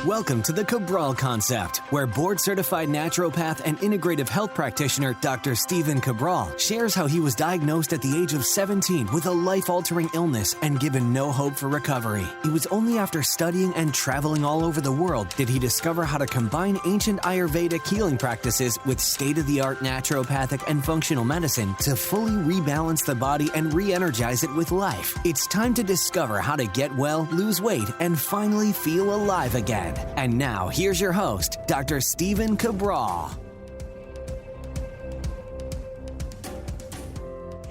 Welcome to the Cabral Concept, where board-certified naturopath and integrative health practitioner Dr. Stephen Cabral shares how he was diagnosed at the age of 17 with a life-altering illness and given no hope for recovery. It was only after studying and traveling all over the world did he discover how to combine ancient Ayurvedic healing practices with state-of-the-art naturopathic and functional medicine to fully rebalance the body and re-energize it with life. It's time to discover how to get well, lose weight, and finally feel alive again. And now, here's your host, Dr. Stephen Cabral.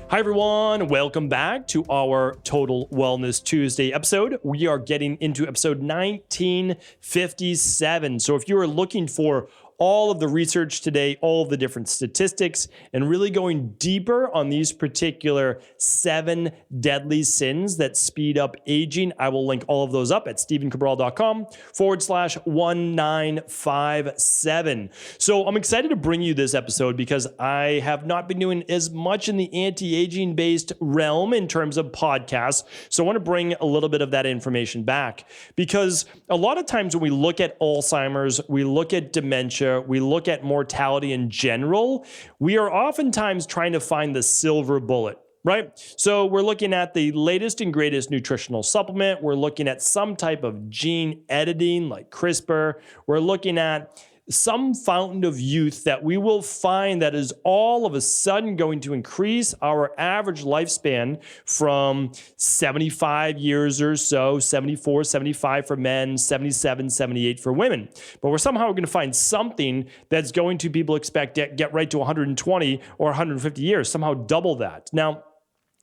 Hi, everyone. Welcome back to our Total Wellness Tuesday episode. We are getting into episode 1957. So if you are looking for all of the research today, all of the different statistics, and really going deeper on these particular 7 deadly sins that speed up aging, I will link all of those up at stephencabral.com/1957. So I'm excited to bring you this episode because I have not been doing as much in the anti-aging based realm in terms of podcasts. So I want to bring a little bit of that information back because a lot of times when we look at Alzheimer's, we look at dementia, we look at mortality in general, we are oftentimes trying to find the silver bullet, right? So we're looking at the latest and greatest nutritional supplement. We're looking at some type of gene editing like CRISPR. We're looking at some fountain of youth that we will find that is all of a sudden going to increase our average lifespan from 75 years or so, 74, 75 for men, 77, 78 for women. But we're somehow going to find something that's going to, people expect, get right to 120 or 150 years, somehow double that. Now,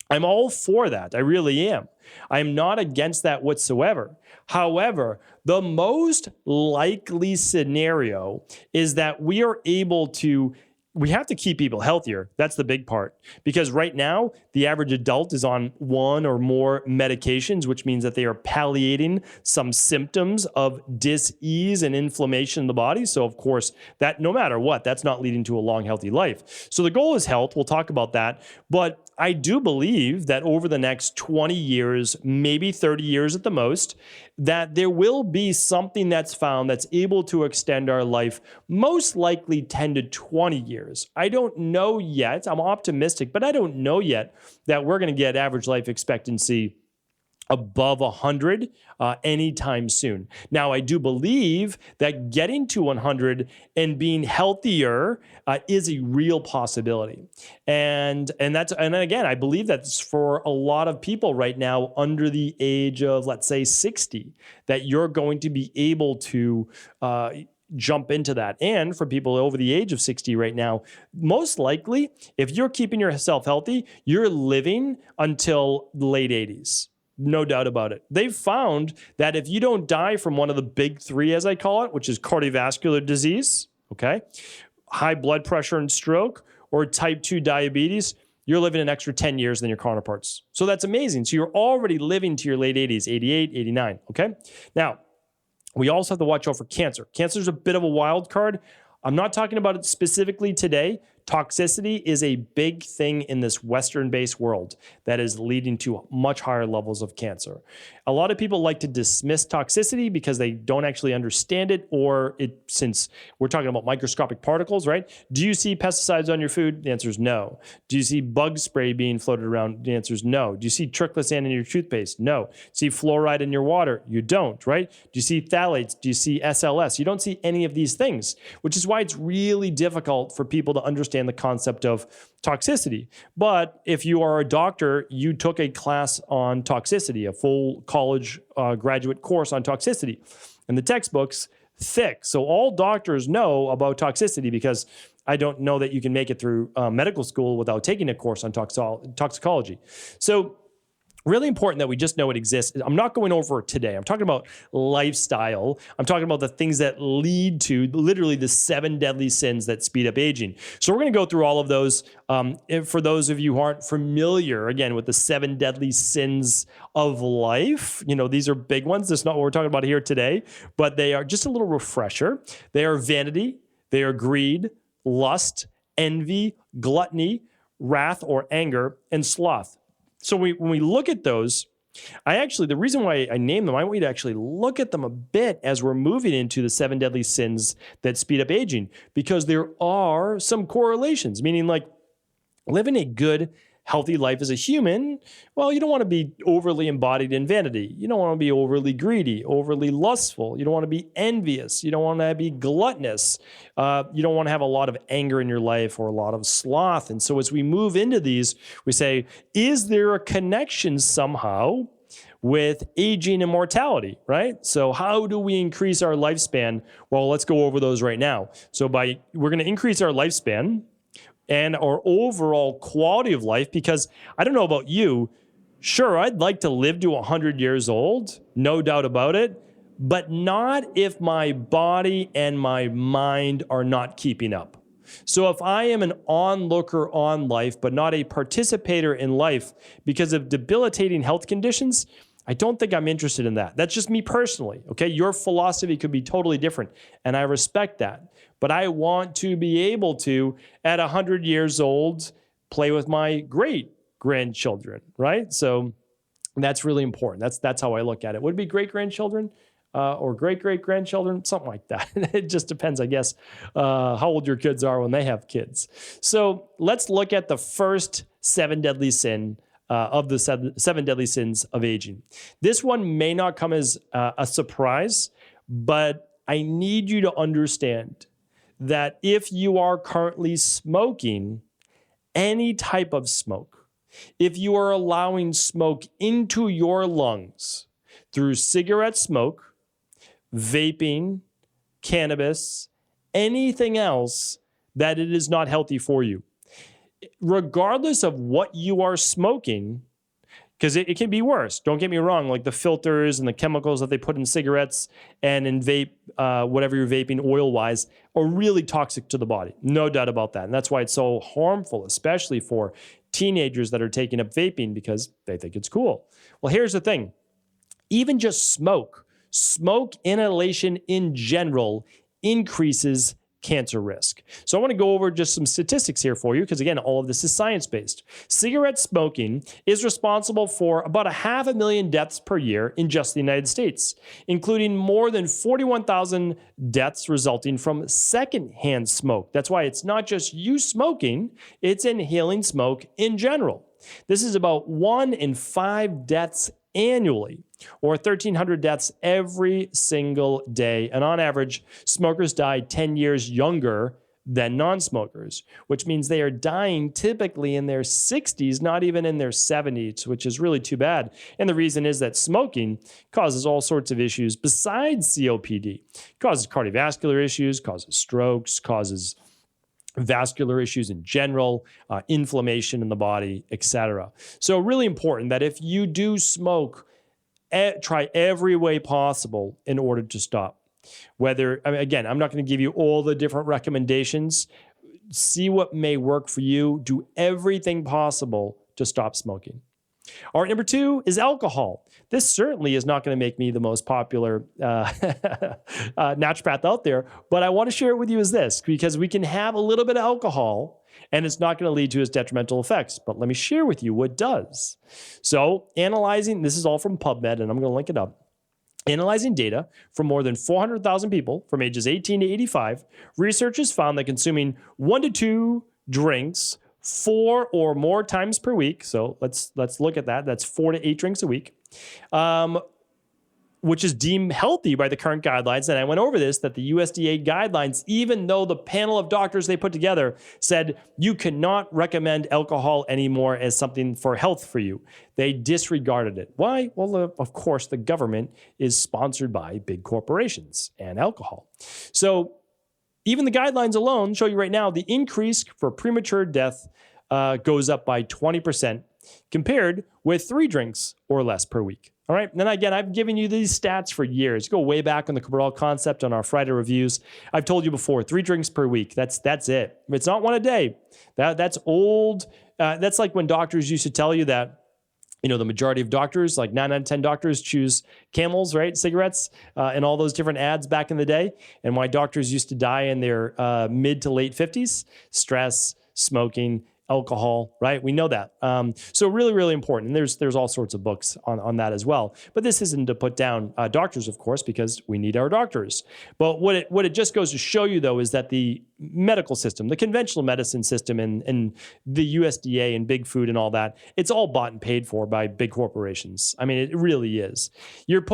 I'm all for that. I really am. I am not against that whatsoever. However, the most likely scenario is that we have to keep people healthier. That's the big part. Because right now, the average adult is on 1 or more medications, which means that they are palliating some symptoms of dis-ease and inflammation in the body. So of course, that no matter what, that's not leading to a long, healthy life. So the goal is health. We'll talk about that. But I do believe that over the next 20 years, maybe 30 years at the most, that there will be something that's found that's able to extend our life, most likely 10 to 20 years. I don't know yet. I'm optimistic, but I don't know yet that we're going to get average life expectancy above 100 anytime soon. Now, I do believe that getting to 100 and being healthier is a real possibility. And again, I believe that's for a lot of people right now under the age of, let's say, 60, that you're going to be able to jump into that. And for people over the age of 60 right now, most likely, if you're keeping yourself healthy, you're living until the late 80s. No doubt about it. They've found that if you don't die from one of the big 3, as I call it, which is cardiovascular disease, okay, high blood pressure and stroke, or type 2 diabetes, you're living an extra 10 years than your counterparts. So that's amazing. So you're already living to your late 80s, 88, 89, okay? Now, we also have to watch out for cancer. Cancer is a bit of a wild card. I'm not talking about it specifically today. Toxicity is a big thing in this Western-based world that is leading to much higher levels of cancer. A lot of people like to dismiss toxicity because they don't actually understand it, or since we're talking about microscopic particles, right? Do you see pesticides on your food? The answer is no. Do you see bug spray being floated around? The answer is no. Do you see triclosan in your toothpaste? No. See fluoride in your water? You don't, right? Do you see phthalates? Do you see SLS? You don't see any of these things, which is why it's really difficult for people to understand the concept of toxicity. But if you are a doctor, you took a class on toxicity, a full college graduate course on toxicity. And the textbook's thick. So all doctors know about toxicity, because I don't know that you can make it through medical school without taking a course on toxicology. So really important that we just know it exists. I'm not going over it today. I'm talking about lifestyle. I'm talking about the things that lead to literally the 7 deadly sins that speed up aging. So we're going to go through all of those. For those of you who aren't familiar, again, with the 7 deadly sins of life, these are big ones. That's not what we're talking about here today, but they are just a little refresher. They are vanity, they are greed, lust, envy, gluttony, wrath or anger, and sloth. So when we look at those, The reason why I name them, I want you to actually look at them a bit as we're moving into the 7 deadly sins that speed up aging, because there are some correlations, meaning like living a good, healthy life as a human. Well, you don't want to be overly embodied in vanity. You don't want to be overly greedy, overly lustful. You don't want to be envious. You don't want to be gluttonous. You don't want to have a lot of anger in your life or a lot of sloth. And so as we move into these, we say, is there a connection somehow with aging and mortality, right? So how do we increase our lifespan? Well, let's go over those right now. So we're going to increase our lifespan and our overall quality of life, because I don't know about you, sure, I'd like to live to 100 years old, no doubt about it, but not if my body and my mind are not keeping up. So if I am an onlooker on life, but not a participator in life because of debilitating health conditions, I don't think I'm interested in that. That's just me personally, okay? Your philosophy could be totally different, and I respect that. But I want to be able to, at 100 years old, play with my great-grandchildren, right? So that's really important. That's how I look at it. Would it be great-grandchildren or great-great-grandchildren? Something like that. It just depends, I guess, how old your kids are when they have kids. So let's look at the first 7 deadly sin of the 7 deadly sins of aging. This one may not come as a surprise, but I need you to understand that if you are currently smoking any type of smoke, if you are allowing smoke into your lungs through cigarette smoke, vaping, cannabis, anything else, that it is not healthy for you. Regardless of what you are smoking, because it can be worse. Don't get me wrong, like the filters and the chemicals that they put in cigarettes and in vape, whatever you're vaping oil-wise, are really toxic to the body. No doubt about that. And that's why it's so harmful, especially for teenagers that are taking up vaping because they think it's cool. Well, here's the thing. Even just smoke inhalation in general increases cancer risk. So I want to go over just some statistics here for you, because again, all of this is science-based. Cigarette smoking is responsible for about 500,000 deaths per year in just the United States, including more than 41,000 deaths resulting from secondhand smoke. That's why it's not just you smoking, it's inhaling smoke in general. This is about 1 in 5 deaths annually, or 1,300 deaths every single day. And on average, smokers die 10 years younger than non-smokers, which means they are dying typically in their 60s, not even in their 70s, which is really too bad. And the reason is that smoking causes all sorts of issues besides COPD. It causes cardiovascular issues, causes strokes, causes vascular issues in general, inflammation in the body, etc. So really important that if you do smoke, try every way possible in order to stop. Again, I'm not going to give you all the different recommendations. See what may work for you. Do everything possible to stop smoking. All right, number 2 is alcohol. This certainly is not going to make me the most popular naturopath out there, but I want to share it with you as this, because we can have a little bit of alcohol and it's not going to lead to its detrimental effects. But let me share with you what does. So analyzing, this is all from PubMed, and I'm going to link it up. Analyzing data from more than 400,000 people from ages 18 to 85, researchers found that consuming 1 to 2 drinks 4 or more times per week. So let's look at that. That's 4 to 8 drinks a week, which is deemed healthy by the current guidelines. And I went over this, that the USDA guidelines, even though the panel of doctors they put together said you cannot recommend alcohol anymore as something for health for you, they disregarded it. Why? Well, of course, the government is sponsored by big corporations and alcohol. So even the guidelines alone show you right now the increase for premature death goes up by 20% compared with 3 drinks or less per week. All right. And then again, I've given you these stats for years. Go way back on the Cabral concept on our Friday reviews. I've told you before, 3 drinks per week. That's it. It's not 1 a day. That's old. That's like when doctors used to tell you that, the majority of doctors, like 9 out of 10 doctors, choose Camels, right? Cigarettes, and all those different ads back in the day. And why doctors used to die in their mid to late 50s, stress, smoking, alcohol, right? We know that. So really, really important. And there's all sorts of books on that as well. But this isn't to put down doctors, of course, because we need our doctors. But what it just goes to show you, though, is that the medical system, the conventional medicine system, and the USDA and big food and all that, it's all bought and paid for by big corporations. I mean, it really is. You're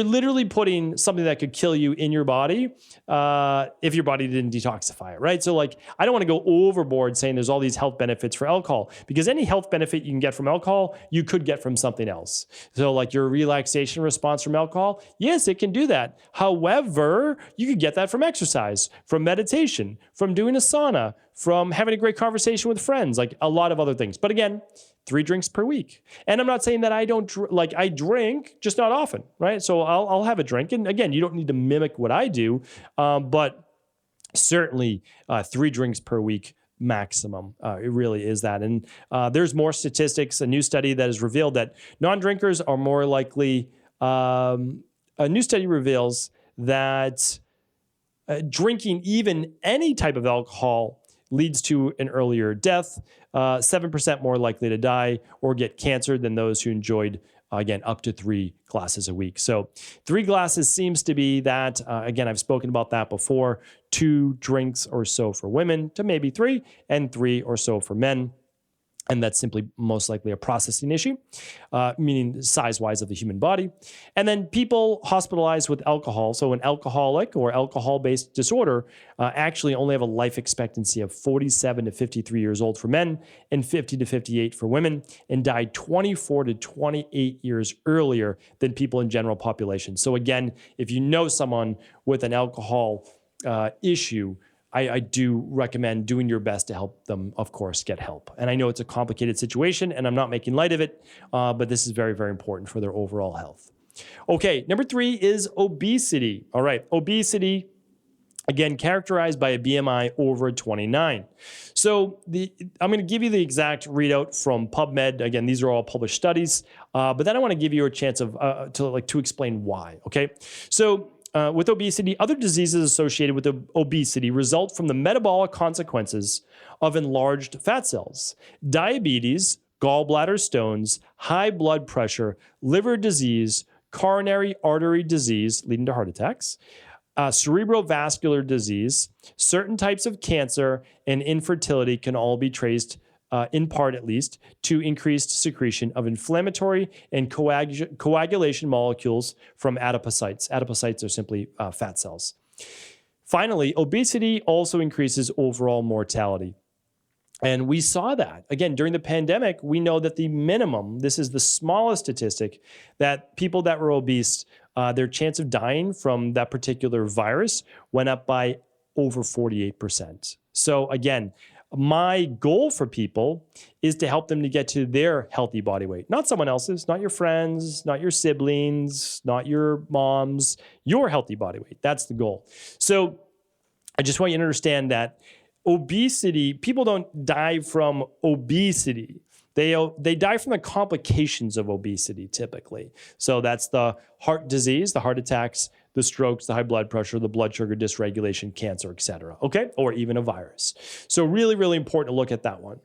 literally putting something that could kill you in your body if your body didn't detoxify it, right? So like, I don't want to go overboard saying there's all these health benefits for alcohol, because any health benefit you can get from alcohol, you could get from something else. So like your relaxation response from alcohol, yes, it can do that. However, you could get that from exercise, from meditation, from doing a sauna, from having a great conversation with friends, like a lot of other things. But again, 3 drinks per week. And I'm not saying that I don't, I drink, just not often, right? So I'll have a drink. And again, you don't need to mimic what I do, but certainly 3 drinks per week maximum. It really is that. And there's more statistics. A new study that has revealed that non-drinkers are more likely, a new study reveals that drinking even any type of alcohol leads to an earlier death, 7% more likely to die or get cancer than those who enjoyed, again, up to 3 glasses a week. So 3 glasses seems to be that, again, I've spoken about that before, 2 drinks or so for women to maybe 3, and 3 or so for men. And that's simply most likely a processing issue, meaning size-wise of the human body. And then people hospitalized with alcohol, so an alcoholic or alcohol-based disorder, actually only have a life expectancy of 47 to 53 years old for men and 50 to 58 for women, and died 24 to 28 years earlier than people in general population. So again, if you know someone with an alcohol issue, I do recommend doing your best to help them, of course, get help. And I know it's a complicated situation, and I'm not making light of it, but this is very, very important for their overall health. Okay, number 3 is obesity. All right, obesity, again, characterized by a BMI over 29. So I'm going to give you the exact readout from PubMed. Again, these are all published studies, but then I want to give you a chance to explain why. Okay, so with obesity, other diseases associated with obesity result from the metabolic consequences of enlarged fat cells. Diabetes, gallbladder stones, high blood pressure, liver disease, coronary artery disease leading to heart attacks, cerebrovascular disease, certain types of cancer, and infertility can all be traced, in part at least, to increased secretion of inflammatory and coagulation molecules from adipocytes. Adipocytes are simply fat cells. Finally, obesity also increases overall mortality. And we saw that. Again, during the pandemic, we know that the minimum, this is the smallest statistic, that people that were obese, their chance of dying from that particular virus went up by over 48%. So again, my goal for people is to help them to get to their healthy body weight, not someone else's, not your friends, not your siblings, not your mom's, your healthy body weight. That's the goal. So I just want you to understand that obesity, people don't die from obesity. They die from the complications of obesity typically. So that's the heart disease, the heart attacks, the strokes, the high blood pressure, the blood sugar dysregulation, cancer, et cetera, okay? Or even a virus. So really, really important to look at that one.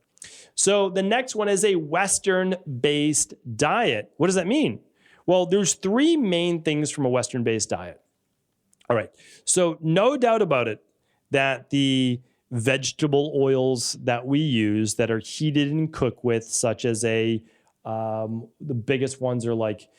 So the next one is a Western-based diet. What does that mean? Well, there's 3 main things from a Western-based diet. All right, so no doubt about it that the vegetable oils that we use that are heated and cooked with, such as the biggest ones are like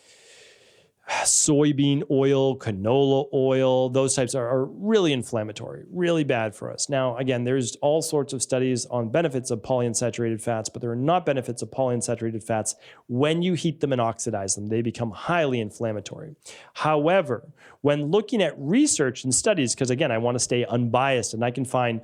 soybean oil, canola oil, those types are really inflammatory, really bad for us. Now, again, there's all sorts of studies on benefits of polyunsaturated fats, but there are not benefits of polyunsaturated fats when you heat them and oxidize them. They become highly inflammatory. However, when looking at research and studies, because again, I want to stay unbiased, and I can find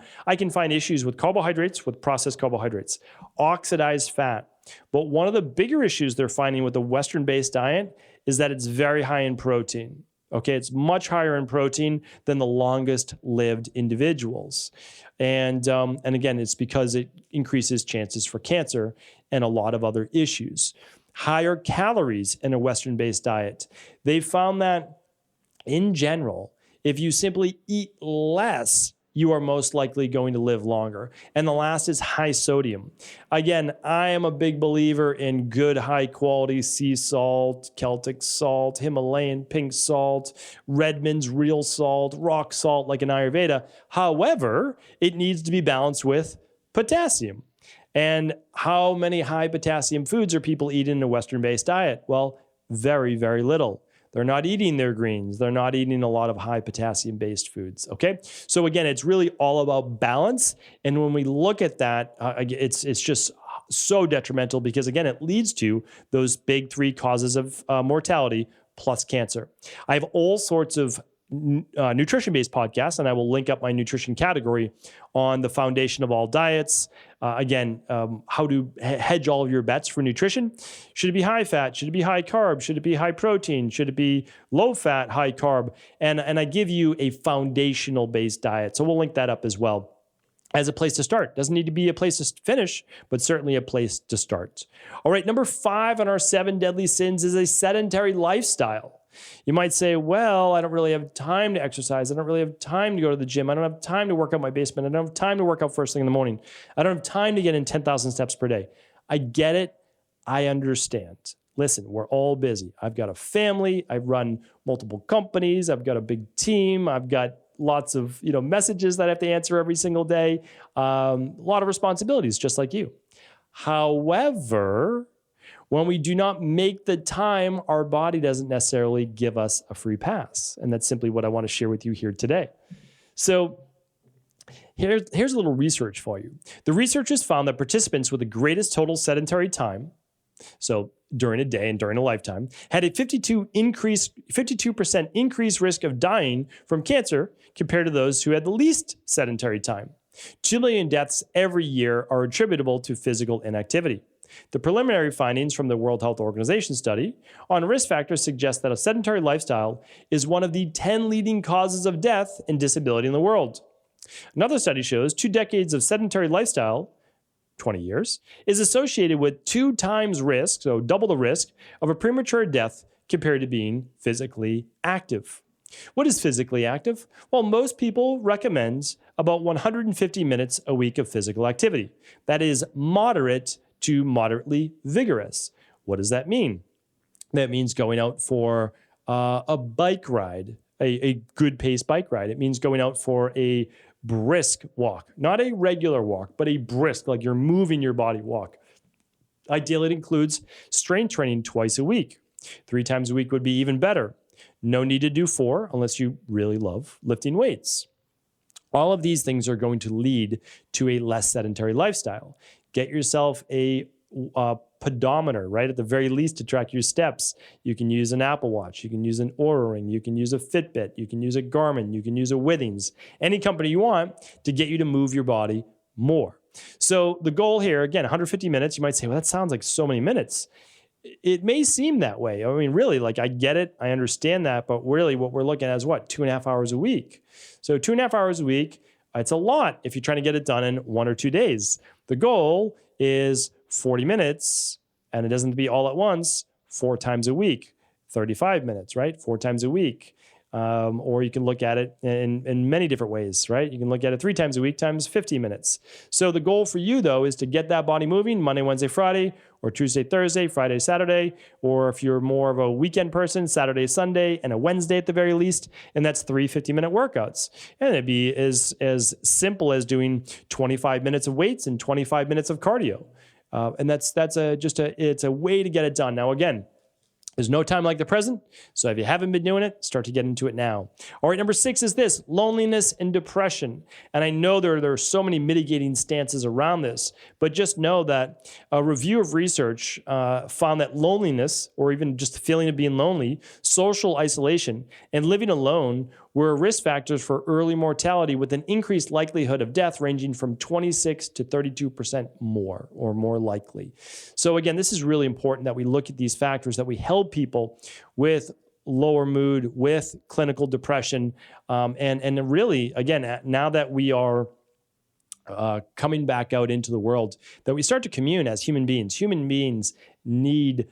issues with carbohydrates, with processed carbohydrates, oxidized fat. But one of the bigger issues they're finding with the Western-based diet is that it's very high in protein. Okay, it's much higher in protein than the longest lived individuals. And again, it's because it increases chances for cancer and a lot of other issues. Higher calories in a Western-based diet. They found that in general, if you simply eat less you are most likely going to live longer. And the last is high sodium. Again, I am a big believer in good, high quality sea salt, Celtic salt, Himalayan pink salt, Redmond's real salt, rock salt like in Ayurveda. However, it needs to be balanced with potassium. And how many high potassium foods are people eating in a Western-based diet? Well, very, very little. They're not eating their greens. They're not eating a lot of high potassium-based foods, okay? So again, it's really all about balance. And when we look at that, it's just so detrimental because, again, it leads to those big three causes of mortality plus cancer. I have all sorts of nutrition-based podcasts, and I will link up my nutrition category on the foundation of all diets. How to hedge all of your bets for nutrition. Should it be high fat? Should it be high carb? Should it be high protein? Should it be low fat, high carb? And I give you a foundational based diet. So we'll link that up as well as a place to start. Doesn't need to be a place to finish, but certainly a place to start. All right, number 5 on our 7 deadly sins is a sedentary lifestyle. You might say, well, I don't really have time to exercise. I don't really have time to go to the gym. I don't have time to work out my basement. I don't have time to work out first thing in the morning. I don't have time to get in 10,000 steps per day. I get it. I understand. Listen, we're all busy. I've got a family. I run multiple companies. I've got a big team. I've got lots of messages that I have to answer every single day. A lot of responsibilities, just like you. However, when we do not make the time, our body doesn't necessarily give us a free pass. And that's simply what I want to share with you here today. So here's a little research for you. The researchers found that participants with the greatest total sedentary time, so during a day and during a lifetime, had a 52% increased risk of dying from cancer compared to those who had the least sedentary time. 2 million deaths every year are attributable to physical inactivity. The preliminary findings from the World Health Organization study on risk factors suggest that a sedentary lifestyle is one of the 10 leading causes of death and disability in the world. Another study shows 2 decades of sedentary lifestyle, 20 years, is associated with 2 times risk, so double the risk, of a premature death compared to being physically active. What is physically active? Well, most people recommend about 150 minutes a week of physical activity. That is moderate to moderately vigorous. What does that mean? That means going out for a bike ride, a good paced bike ride. It means going out for a brisk walk, not a regular walk, but a brisk, like you're moving your body walk. Ideally, it includes strength training twice a week. 3 times a week would be even better. No need to do 4 unless you really love lifting weights. All of these things are going to lead to a less sedentary lifestyle. Get yourself a pedometer, right? At the very least, to track your steps. You can use an Apple Watch. You can use an Oura Ring. You can use a Fitbit. You can use a Garmin. You can use a Withings. Any company you want to get you to move your body more. So the goal here, again, 150 minutes. You might say, well, that sounds like so many minutes. It may seem that way. I mean, really, I get it. I understand that. But really, what we're looking at is 2.5 hours a week. So 2.5 hours a week, it's a lot if you're trying to get it done in 1 or 2 days. The goal is 40 minutes, and it doesn't have to be all at once, 4 times a week, 35 minutes, right? 4 times a week. Or you can look at it in many different ways, right? You can look at it 3 times a week times 50 minutes. So the goal for you, though, is to get that body moving Monday, Wednesday, Friday, or Tuesday, Thursday, Friday, Saturday, or if you're more of a weekend person, Saturday, Sunday, and a Wednesday at the very least, and that's 3 50-minute workouts. And it'd be as simple as doing 25 minutes of weights and 25 minutes of cardio. And it's a way to get it done. Now, again, there's no time like the present. So if you haven't been doing it, start to get into it now. All right, number 6 is this, loneliness and depression. And I know there are so many mitigating stances around this, but just know that a review of research found that loneliness, or even just the feeling of being lonely, social isolation, and living alone were risk factors for early mortality with an increased likelihood of death ranging from 26 to 32% more or more likely. So again, this is really important that we look at these factors, that we help people with lower mood, with clinical depression, and really, again, now that we are coming back out into the world, that we start to commune as human beings. Human beings need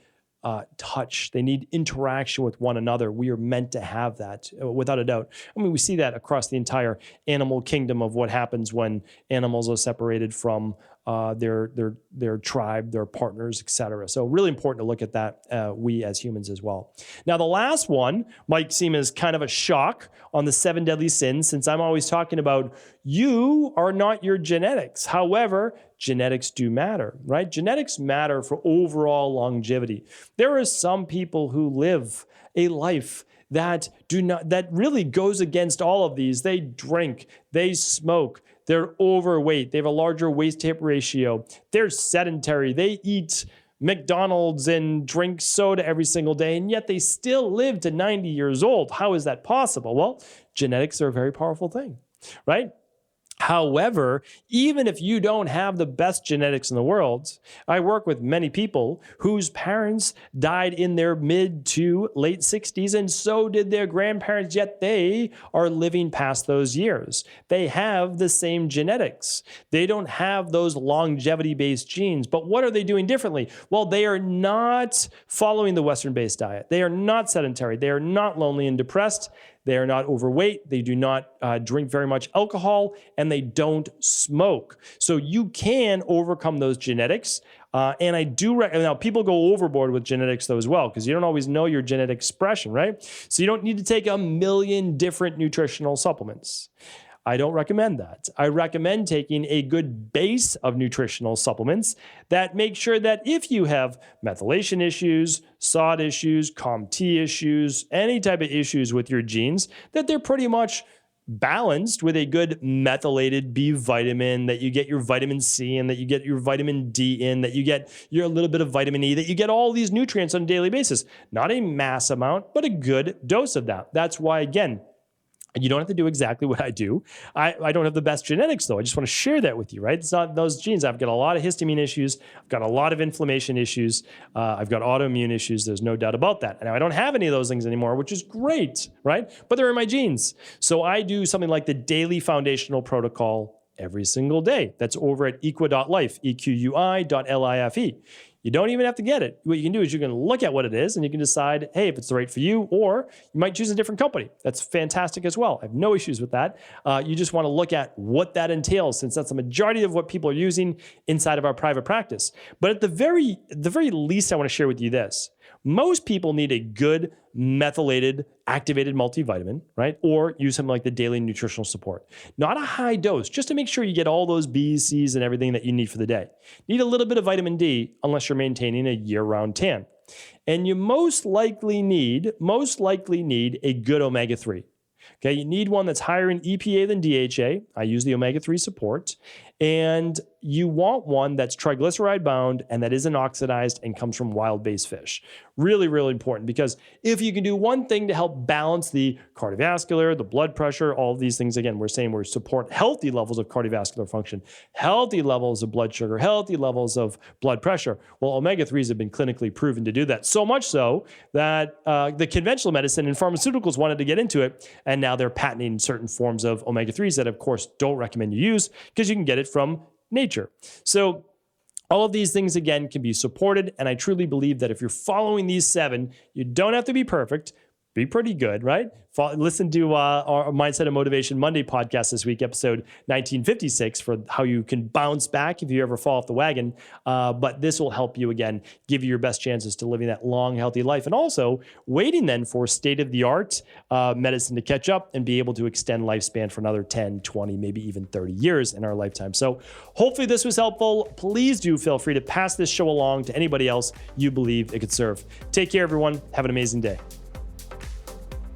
touch. They need interaction with one another. We are meant to have that, without a doubt. I mean, we see that across the entire animal kingdom of what happens when animals are separated from their tribe, their partners, etc. So really important to look at that, we as humans as well. Now, the last one might seem as kind of a shock on the 7 deadly sins, since I'm always talking about you are not your genetics. However, genetics do matter, right? Genetics matter for overall longevity. There are some people who live a life that really goes against all of these. They drink, they smoke, they're overweight, they have a larger waist to hip ratio, they're sedentary, they eat McDonald's and drink soda every single day, and yet they still live to 90 years old. How is that possible? Well, genetics are a very powerful thing, right? However, even if you don't have the best genetics in the world, I work with many people whose parents died in their mid to late 60s, and so did their grandparents, yet they are living past those years. They have the same genetics. They don't have those longevity-based genes, but what are they doing differently? Well, they are not following the Western-based diet. They are not sedentary. They are not lonely and depressed. They are not overweight. They do not drink very much alcohol, and they don't smoke. So you can overcome those genetics. And I do now people go overboard with genetics though as well, because you don't always know your genetic expression, right? So you don't need to take a million different nutritional supplements. I don't recommend that. I recommend taking a good base of nutritional supplements that make sure that if you have methylation issues, SOD issues, COMT issues, any type of issues with your genes, that they're pretty much balanced with a good methylated B vitamin, that you get your vitamin C in, that you get your vitamin D in, that you get your little bit of vitamin E, that you get all these nutrients on a daily basis. Not a mass amount, but a good dose of that. That's why, again, you don't have to do exactly what I do. I don't have the best genetics, though. I just want to share that with you, right? It's not those genes. I've got a lot of histamine issues. I've got a lot of inflammation issues. I've got autoimmune issues. There's no doubt about that. And I don't have any of those things anymore, which is great, right? But they're in my genes. So I do something like the daily foundational protocol every single day. That's over at equi.life, equi.life. You don't even have to get it. What you can do is you can look at what it is and you can decide, hey, if it's the right for you, or you might choose a different company. That's fantastic as well. I have no issues with that. You just want to look at what that entails, since that's the majority of what people are using inside of our private practice. But at the very least, I want to share with you this. Most people need a good methylated activated multivitamin, right? Or use something like the daily nutritional support. Not a high dose, just to make sure you get all those B's, C's, and everything that you need for the day. Need a little bit of vitamin D unless you're maintaining a year-round tan. And you most likely need a good omega-3. Okay, you need one that's higher in EPA than DHA. I use the omega-3 support. And you want one that's triglyceride bound and that isn't oxidized and comes from wild-based fish. Really, really important, because if you can do one thing to help balance the cardiovascular, the blood pressure, all of these things, again, we're saying we support healthy levels of cardiovascular function, healthy levels of blood sugar, healthy levels of blood pressure. Well, omega-3s have been clinically proven to do that. So much so that the conventional medicine and pharmaceuticals wanted to get into it, and now they're patenting certain forms of omega-3s that, of course, don't recommend you use, because you can get it from nature. So all of these things, again, can be supported. And I truly believe that if you're following these 7, you don't have to be perfect. Be pretty good, right? Listen to our Mindset and Motivation Monday podcast this week, episode 1956, for how you can bounce back if you ever fall off the wagon. But this will help you, again, give you your best chances to living that long, healthy life. And also waiting then for state-of-the-art medicine to catch up and be able to extend lifespan for another 10, 20, maybe even 30 years in our lifetime. So hopefully this was helpful. Please do feel free to pass this show along to anybody else you believe it could serve. Take care, everyone. Have an amazing day.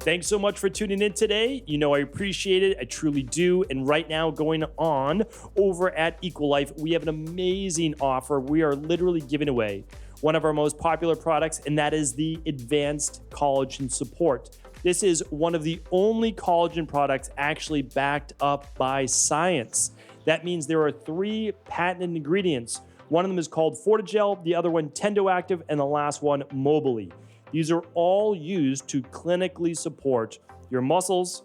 Thanks so much for tuning in today. You know, I appreciate it. I truly do. And right now, going on over at Equilife, we have an amazing offer. We are literally giving away one of our most popular products, and that is the Advanced Collagen Support. This is one of the only collagen products actually backed up by science. That means there are 3 patented ingredients. One of them is called Fortigel, the other one Tendoactive, and the last one Mobily. These are all used to clinically support your muscles,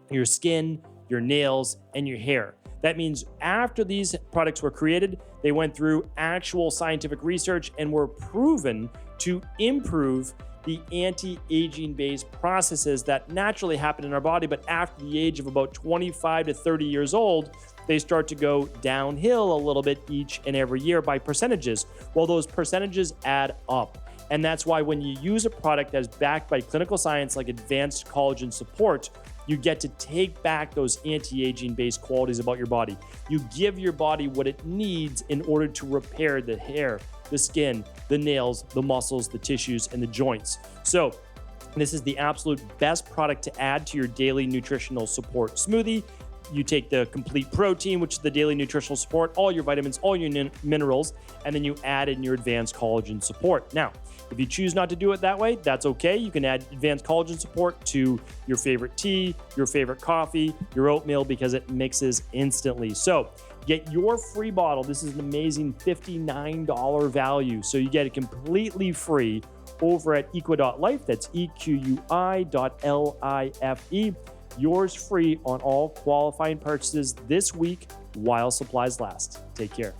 your skin, your nails, and your hair. That means after these products were created, they went through actual scientific research and were proven to improve the anti-aging based processes that naturally happen in our body, but after the age of about 25 to 30 years old, they start to go downhill a little bit each and every year by percentages. Well, those percentages add up. And that's why when you use a product that's backed by clinical science like advanced collagen support, you get to take back those anti-aging based qualities about your body. You give your body what it needs in order to repair the hair, the skin, the nails, the muscles, the tissues, and the joints. So this is the absolute best product to add to your daily nutritional support smoothie. You take the complete protein, which is the daily nutritional support, all your vitamins, all your minerals, and then you add in your advanced collagen support. Now, if you choose not to do it that way, that's okay. You can add advanced collagen support to your favorite tea, your favorite coffee, your oatmeal, because it mixes instantly. So get your free bottle. This is an amazing $59 value. So you get it completely free over at equi.life. That's EQUI.LIFE. Yours free on all qualifying purchases this week while supplies last. Take care.